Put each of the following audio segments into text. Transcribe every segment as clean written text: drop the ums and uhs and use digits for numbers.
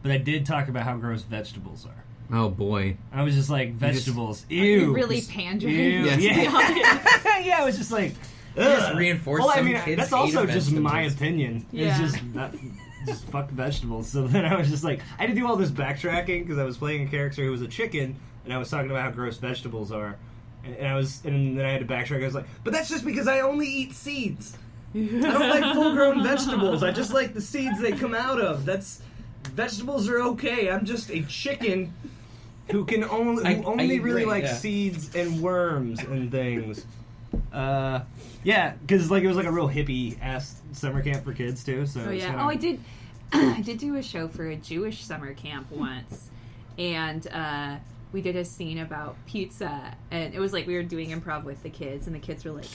But I did talk about how gross vegetables are. Oh, boy. I was just like, vegetables, ew. You really pandering. Yes. Yeah, I was just like... Just reinforce some kids' that's also just vegetables. my opinion. Yeah. It's just fuck vegetables. So then I was just like, I had to do all this backtracking because I was playing a character who was a chicken, and I was talking about how gross vegetables are, and then I had to backtrack. I was like, but that's just because I only eat seeds. I don't like full-grown vegetables. I just like the seeds they come out of. Vegetables are okay. I'm just a chicken who only really likes seeds and worms and things. Yeah, because like it was like a real hippie ass summer camp for kids too. So I did. I did do a show for a Jewish summer camp once, and we did a scene about pizza, and it was like we were doing improv with the kids, and the kids were like,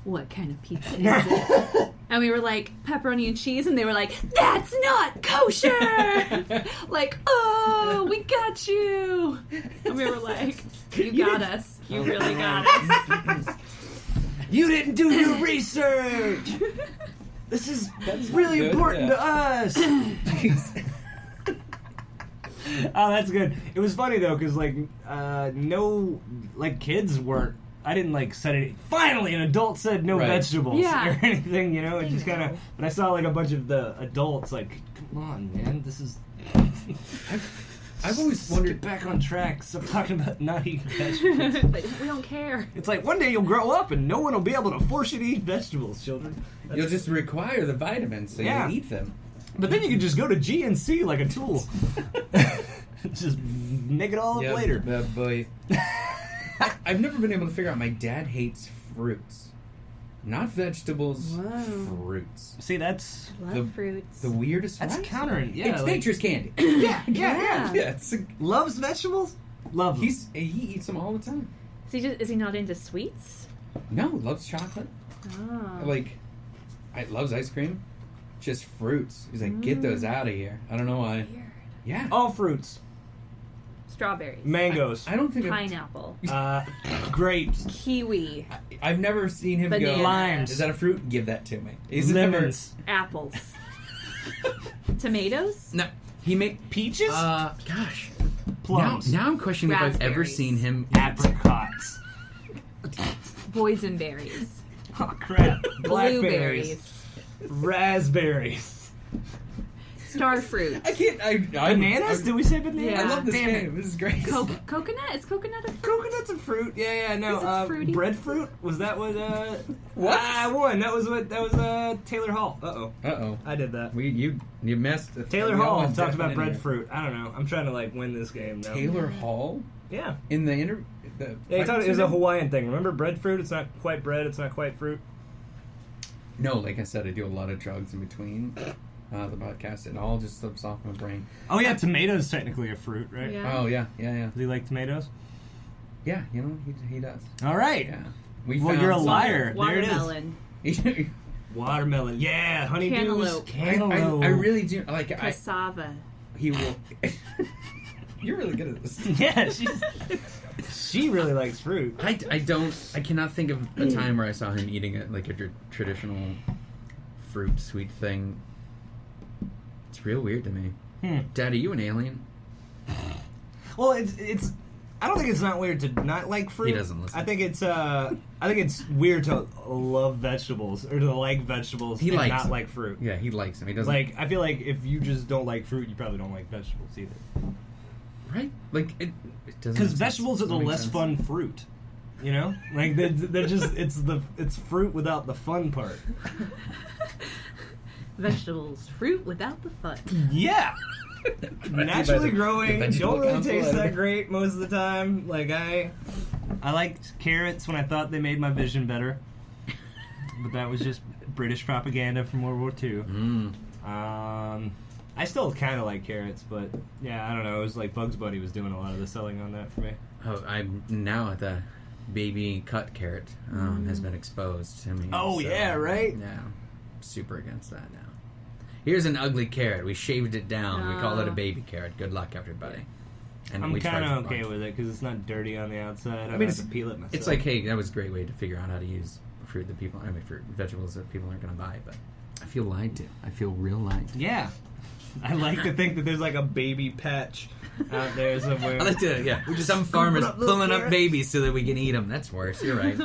"What kind of pizza is it?" And we were like, "Pepperoni and cheese," and they were like, "That's not kosher!" Like, "Oh, we got you," and we were like, "You got us. You really got us." You didn't do your research! That's really good, important to us! Oh, that's good. It was funny, though, because, kids weren't... I didn't, set it... Finally, an adult said no vegetables or anything, It just kind of... But I saw, a bunch of the adults, come on, man, this is... I've always wondered... Get back on track. Stop talking about not eating vegetables. We don't care. It's like, one day you'll grow up and no one will be able to force you to eat vegetables, children. You'll just require the vitamins, so you eat them. But then you can just go to GNC like a tool. Just make it all up later. Boy. I've never been able to figure out. My dad hates fruits. Not vegetables, fruits. See, that's... Love fruits. The weirdest That's one. countering, It's nature's candy. Yeah. Loves vegetables? Love them. He eats them all the time. Is he not into sweets? No, loves chocolate. Oh. Loves ice cream. Just fruits. He's like, get those out of here. I don't know why. Weird. Yeah. All fruits. Strawberries. Mangoes. I don't think Pineapple. Grapes. Kiwi. I've never seen him Bananas. go, Limes. Is that a fruit? Give that to me. Lemons. Apples. Tomatoes? No. He make Peaches? Gosh. Plums. Now I'm questioning if I've ever Raspberries. seen him eat. Apricots. Boysenberries. Oh, crap. Blackberries. Blueberries. Raspberries. Starfruit. I can't. Bananas? Did we say bananas? Yeah. I love this Damn game. it. This is great. Coconut? Is coconut a fruit? Coconut's a fruit. Yeah, no. Because it's fruity. Breadfruit? Was that what, What? I won. That was Taylor Hall. Uh-oh. I did that. You messed. Taylor we all Hall went talked about definite breadfruit. I don't know. I'm trying to, win this game now. Taylor Hall? Yeah. In the interview? Yeah, he thought it was a Hawaiian thing. Remember breadfruit? It's not quite bread. It's not quite fruit. No, like I said, I do a lot of drugs in between the podcast. It all just slips off my brain. Oh, yeah, tomato's technically a fruit, right? Yeah. Oh, yeah. Does he like tomatoes? Yeah, he does. All right. Yeah. Well, you're a liar. Watermelon. Watermelon. Yeah, honeydews. Cantaloupe. I really do. Cassava. He will... You're really good at this. Yeah, she really likes fruit. I cannot think of a time where I saw him eating a traditional fruit sweet thing. It's real weird to me. Dad, are you an alien? Well, it's. I don't think it's not weird to not like fruit. He doesn't listen. I think it's weird to love vegetables or to like vegetables and not like fruit. Yeah, he likes them. He doesn't. I feel like if you just don't like fruit, you probably don't like vegetables either. Right? It doesn't. Because vegetables are the less fun fruit. They're just it's fruit without the fun part. Vegetables, fruit without the fun. Yeah. Naturally growing, don't really taste that Council. great most of the time. I liked carrots when I thought they made my vision better. But that was just British propaganda from World War II. I still kind of like carrots, but yeah, I don't know. It was like Bugs Bunny was doing a lot of the selling on that for me. Oh, I'm now the baby cut carrot has been exposed to me. Oh, yeah, right? Yeah, super against that now. Here's an ugly carrot. We shaved it down. We call it a baby carrot. Good luck, everybody. And I'm kind of okay with it because it's not dirty on the outside. I don't have to peel it myself. It's like, hey, that was a great way to figure out how to use fruit that vegetables that people aren't going to buy. But I feel lied to. I feel real lied to. Yeah. I like to think that there's like a baby patch out there somewhere. I like to, some farmers pulling up babies so that we can eat them. That's worse. You're right.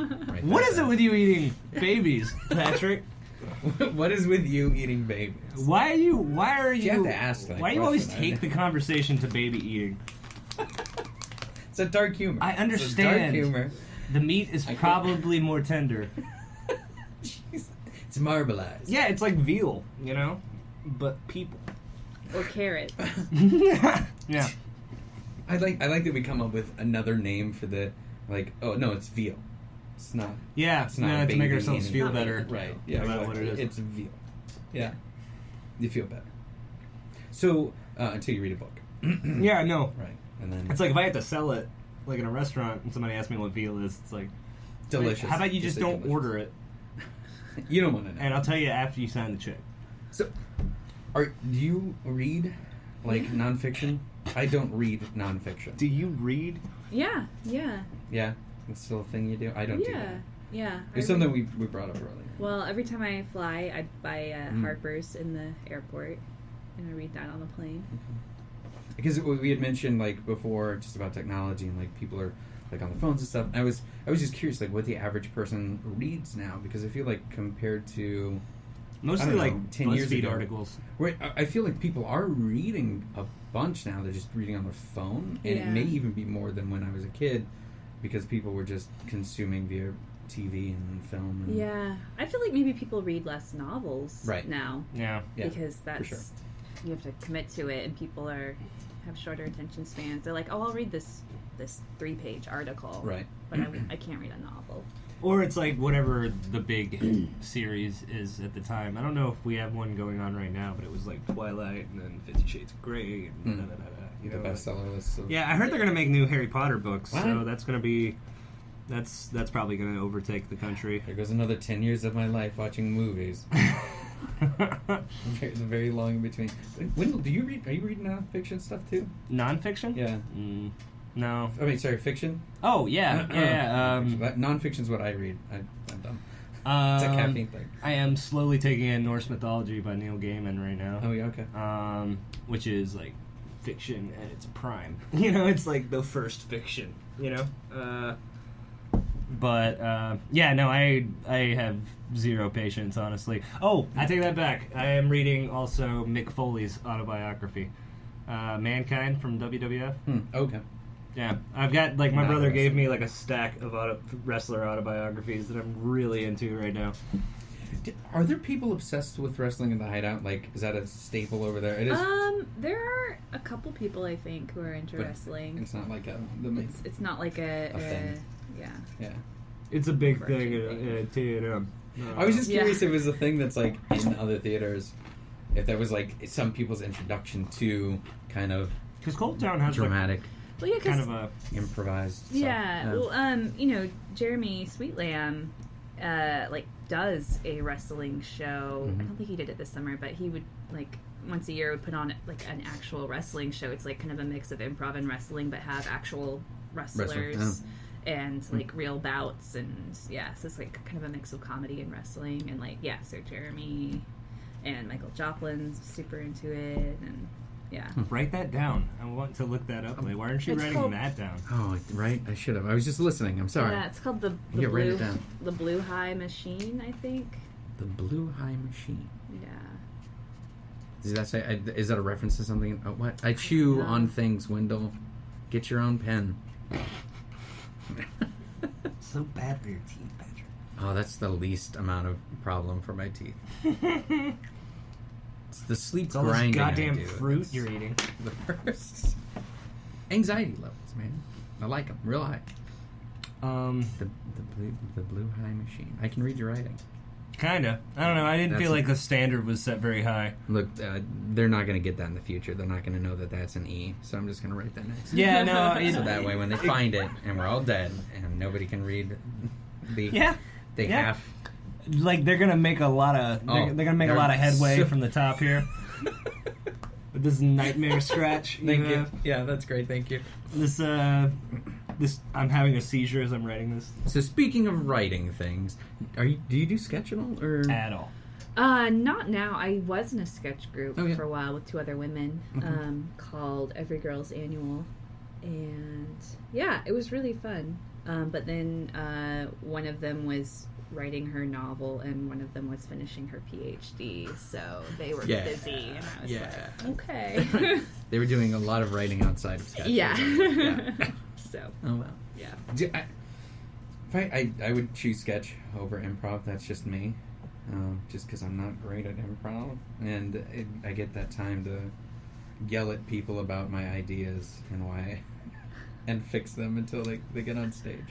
What is it with you eating babies, Patrick? What is with you eating babies? Why are you? You have to ask that Why do you always question, take the conversation to baby eting? It's a dark humor. I understand. It's dark humor. The meat is probably more tender. It's marbleized. Yeah, it's like veal, but people. Or carrots. Yeah. I like that we come up with another name for the it's veal. It's not. Yeah, it's not to make baby ourselves eating. feel better. Right. Yeah. About Exactly. what it is. It's veal. Yeah. You feel better. So until you read a book. Yeah, I know. Right. And then It's like if I had to sell it, like in a restaurant, and somebody asked me what veal is, it's like delicious. How about you just don't delicious. order it, You don't want to know. and I'll tell you after you sign the check. So, do you read nonfiction? I don't read nonfiction. Do you read? Yeah. Yeah, it's still a thing you do. I don't do that. Yeah. It's something we brought up earlier. Well, every time I fly, I buy Harper's in the airport, and I read that on the plane. Because we had mentioned before just about technology and people are on the phones and stuff. I was just curious what the average person reads now, because I feel like compared to Mostly 10 years BuzzFeed ago, articles. Right, I feel like people are reading a bunch now. They're just reading on their phone, and it may even be more than when I was a kid, because people were just consuming via TV and film. And Yeah, I feel like maybe people read less novels now. Yeah. Because that's for sure. You have to commit to it, and people have shorter attention spans. They're like, "Oh, I'll read this 3-page article," Right? But I can't read a novel. Or it's whatever the big series is at the time. I don't know if we have one going on right now, but it was Twilight and then 50 Shades of Grey and The bestseller list. Yeah, I heard they're going to make new Harry Potter books, What? so that's going to be... That's probably going to overtake the country. There goes another 10 years of my life watching movies. There's very long in between. Wendell, are you reading nonfiction stuff too? Nonfiction? Yeah. No. I mean, sorry, fiction? Oh, yeah. Nonfiction's what I read. I'm done. It's a caffeine thing. I am slowly taking in Norse Mythology by Neil Gaiman right now. Oh, yeah, okay. Which is fiction at its prime. It's the first fiction. I have zero patience, honestly. Oh, I take that back. I am reading also Mick Foley's autobiography, Mankind from WWF. Okay. Yeah, I've got my Not brother gave wrestling. me a stack of wrestler autobiographies that I'm really into right now. Are there people obsessed with wrestling in the Hideout? Is that a staple over there? It is. There are a couple people I think who are into But wrestling. It's not It's not like a thing. Yeah. Yeah. It's a big Virgin thing at T&M. I was just curious Yeah. if it was a thing that's in other theaters. If that was some people's introduction to kind of because Cold Town has dramatic, Well, yeah, 'cause kind of a improvised. yeah. Stuff. Well, Jeremy Sweetlam, does a wrestling show. I don't think he did it this summer, but he would once a year would put on an actual wrestling show. It's kind of a mix of improv and wrestling, but have actual wrestlers and real bouts, and so it's kind of a mix of comedy and wrestling, and Sir Jeremy and Michael Joplin's super into it, and Write that down. I want to look that up. Why aren't you It's writing called- that down? Oh, right. I should have. I was just listening. I'm sorry. Yeah, it's called the Yeah, write blue it down. the Blue High Machine, I think. The Blue High Machine. Yeah. Does that say? Is that a reference to something? Oh, what? I chew on things. Wendell, get your own pen. So bad for your teeth, Patrick. Oh, that's the least amount of problem for my teeth. It's the sleep It's all this grinding. goddamn I do. fruit It's you're eating. The worst. Anxiety levels, man. I like them real high. The blue high machine. I can read your writing. Kinda. I don't know. I didn't feel That's- like the standard was set very high. Look, they're not going to get that in the future. They're not going to know that that's an E. So I'm just going to write that next. Yeah, no. So that way, when they find it and we're all dead and nobody can read the half. They're gonna make a lot of they're gonna make a lot of headway from the top here. With this nightmare scratch. Thank you. Yeah, that's great. Thank you. This I'm having a seizure as I'm writing this. So speaking of writing things, do you do sketch at all or At all. Not now. I was in a sketch group for a while with 2 other women called Every Girl's Annual. And, yeah, it was really fun. But then one of them was writing her novel, and one of them was finishing her PhD, so they were busy. And I was like, okay. They were doing a lot of writing outside of sketch. Yeah. So. Oh, well. Yeah. I would choose sketch over improv. That's just me. Just because I'm not great at improv. And I get that time to yell at people about my ideas and why, and fix them until they get on stage.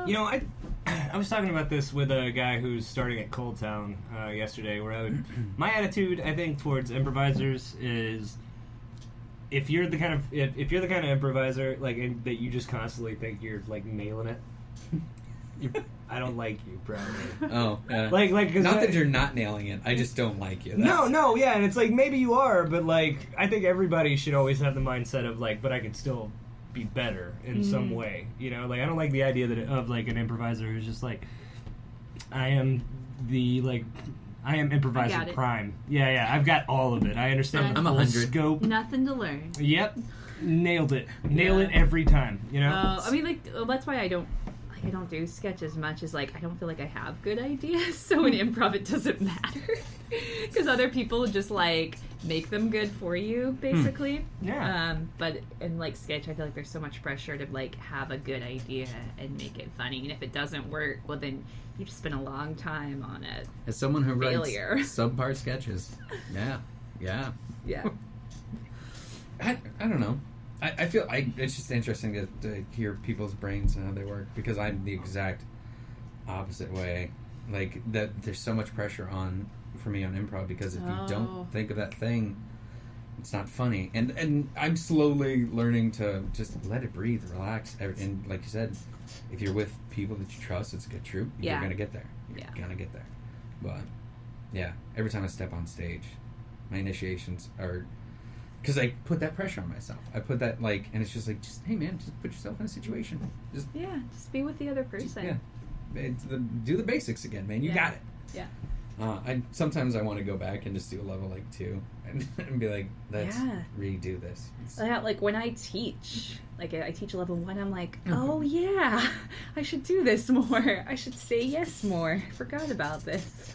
You know, I was talking about this with a guy who's starting at Cold Town yesterday, where my attitude, I think, towards improvisers is if you're the kind of improviser like that you just constantly think you're like nailing it. I don't like you, probably. Oh, yeah. Like, not that you're not nailing it. I just don't like you. No, yeah, and it's like maybe you are, but like I think everybody should always have the mindset of like, but I could still be better in some way, you know. Like I don't like the idea of like an improviser who's just like, I am improviser prime. Yeah, I've got all of it. I understand the full 100. scope. Nothing to learn. Yep, nailed it. Nail it every time. You know. I mean, like that's why I don't do sketch as much as like I don't feel like I have good ideas. So in improv, it doesn't matter because other people just like make them good for you, basically. Yeah. But in like sketch, I feel like there's so much pressure to like have a good idea and make it funny. And if it doesn't work, well then you just spend a long time on it. As someone who writes subpar sketches, yeah. I don't know. I feel it's just interesting to hear people's brains and how they work, because I'm the exact opposite way. Like that, there's so much pressure for me on improv, because if you don't think of that thing, it's not funny. And I'm slowly learning to just let it breathe, relax, and like you said, if you're with people that you trust, it's a good troupe. You're gonna get there. You're gonna get there. But yeah, every time I step on stage, my initiations are. Because I put that pressure on myself. I put that, like, and it's just like, hey man, just put yourself in a situation. Just be with the other person. Do the basics again, man. You got it. Yeah. Sometimes I want to go back and just do a level like 2 and be like, let's redo this. Like when I teach, like I teach a level 1, I'm like, oh yeah, I should do this more. I should say yes more. I forgot about this.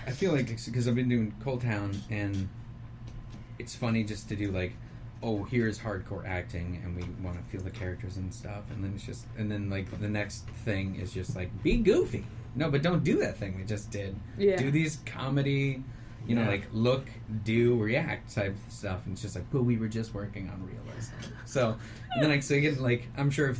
I feel like because I've been doing Cold Town, and it's funny just to do like, oh, here's hardcore acting, and we want to feel the characters and stuff, and then it's just, and then like the next thing is just like, be goofy. No, but don't do that thing we just did. Yeah. Do these comedy, you know, like look, do, react type stuff, and it's just like, well, we were just working on realism. So, and then so again, like, I'm sure if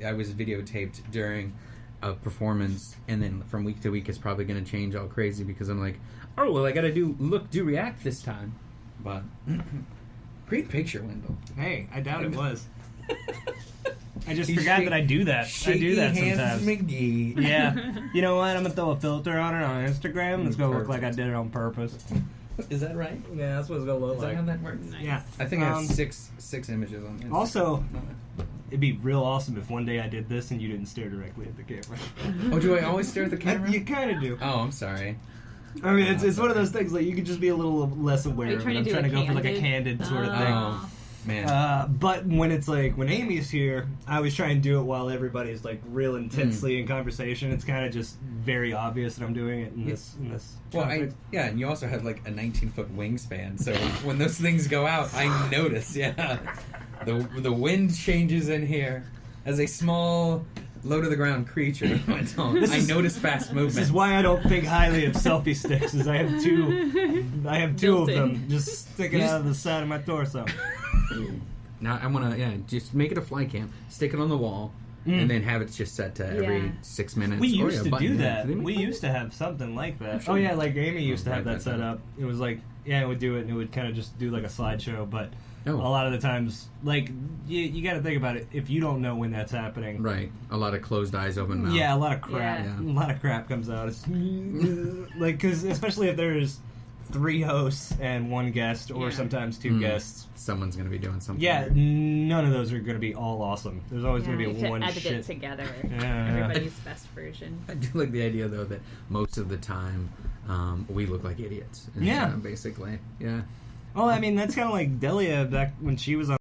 I was videotaped during a performance, and then from week to week, it's probably going to change all crazy, because I'm like, oh, well, I got to do react this time. But great picture, Wendell. Hey, I doubt it was. I just forgot that I do that. I do that sometimes. McGee. Yeah. You know what? I'm gonna throw a filter on it on Instagram. It's gonna look like I did it on purpose. Is that right? Yeah, that's what it's gonna look like. Is that how that works? Nice. Yeah. I think I have six images on Instagram. Also, it'd be real awesome if one day I did this and you didn't stare directly at the camera. Oh, do I always stare at the camera? You kind of do. Oh, I'm sorry. I mean, it's one of those things, like, you could just be a little less aware of it. I'm trying to go for, like, a candid sort of thing. Oh, man. But when it's, like, when Amy's here, I always try and do it while everybody's, like, real intensely in conversation. It's kind of just very obvious that I'm doing it in this Well, and you also have, like, a 19-foot wingspan, so when those things go out, I notice, The wind changes in here. As a small, low-to-the-ground creature, I notice fast movement. This is why I don't think highly of selfie sticks, is I have two of them just sticking out of the side of my torso. Now, I want to, just make it a fly cam, stick it on the wall, and then have it just set to every 6 minutes. We used to do that. We used to have something like that. Oh, yeah, like Amy used to have that set up. It was like, it would do it, and it would kind of just do like a slideshow, but... A lot of the times, like, you got to think about it. If you don't know when that's happening, right? A lot of closed eyes, open mouth. Yeah, a lot of crap. A lot of crap comes out. It's like, because especially if there's 3 hosts and 1 guest, or sometimes 2 guests. Someone's going to be doing something. Yeah, none of those are going to be all awesome. There's always going to be one edit shit. it together. Yeah. Everybody's best version. I do like the idea, though, that most of the time we look like idiots. Yeah. Basically. Yeah. Well, I mean, that's kind of like Delia back when she was on